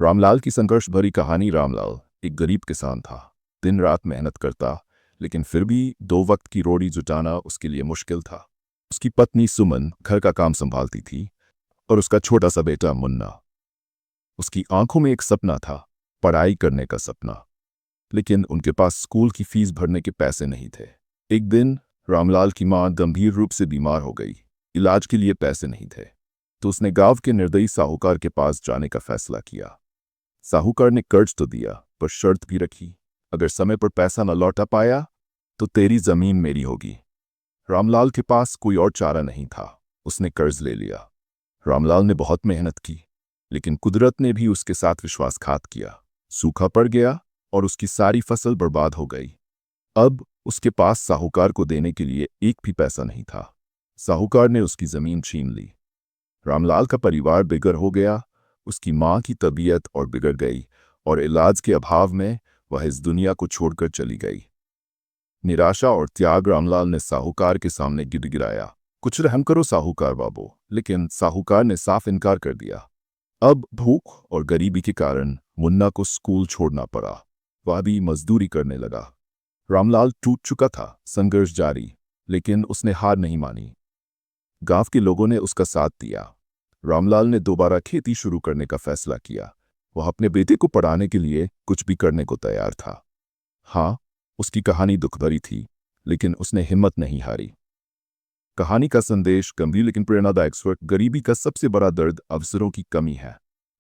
रामलाल की संघर्ष भरी कहानी। रामलाल एक गरीब किसान था। दिन रात मेहनत करता, लेकिन फिर भी दो वक्त की रोटी जुटाना उसके लिए मुश्किल था। उसकी पत्नी सुमन घर का काम संभालती थी और उसका छोटा सा बेटा मुन्ना। उसकी आंखों में एक सपना था, पढ़ाई करने का सपना, लेकिन उनके पास स्कूल की फीस भरने के पैसे नहीं थे। एक दिन रामलाल की मां गंभीर रूप से बीमार हो गई। इलाज के लिए पैसे नहीं थे, तो उसने गांव के निर्दयी साहूकार के पास जाने का फैसला किया। साहूकार ने कर्ज तो दिया, पर शर्त भी रखी, अगर समय पर पैसा न लौटा पाया तो तेरी जमीन मेरी होगी। रामलाल के पास कोई और चारा नहीं था, उसने कर्ज ले लिया। रामलाल ने बहुत मेहनत की, लेकिन कुदरत ने भी उसके साथ विश्वासघात किया। सूखा पड़ गया और उसकी सारी फसल बर्बाद हो गई। अब उसके पास साहूकार को देने के लिए एक भी पैसा नहीं था। साहूकार ने उसकी जमीन छीन ली। रामलाल का परिवार बिगड़ हो गया, उसकी मां की तबीयत और बिगड़ गई, और इलाज के अभाव में वह इस दुनिया को छोड़कर चली गई। निराशा और त्याग रामलाल ने साहूकार के सामने गिड़गिड़ाया, कुछ रहम करो साहूकार बाबू। लेकिन साहूकार ने साफ इनकार कर दिया। अब भूख और गरीबी के कारण मुन्ना को स्कूल छोड़ना पड़ा। वह भी मजदूरी करने लगा। रामलाल टूट चुका था, संघर्ष जारी, लेकिन उसने हार नहीं मानी। गांव के लोगों ने उसका साथ दिया। रामलाल ने दोबारा खेती शुरू करने का फैसला किया। वह अपने बेटे को पढ़ाने के लिए कुछ भी करने को तैयार था। हाँ, उसकी कहानी दुखभरी थी, लेकिन उसने हिम्मत नहीं हारी। कहानी का संदेश गंभीर लेकिन प्रेरणादायक स्वर। गरीबी का सबसे बड़ा दर्द अवसरों की कमी है।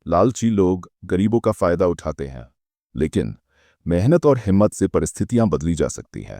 लालची लोग गरीबों का फायदा उठाते हैं, लेकिन मेहनत और हिम्मत से परिस्थितियां बदली जा सकती हैं।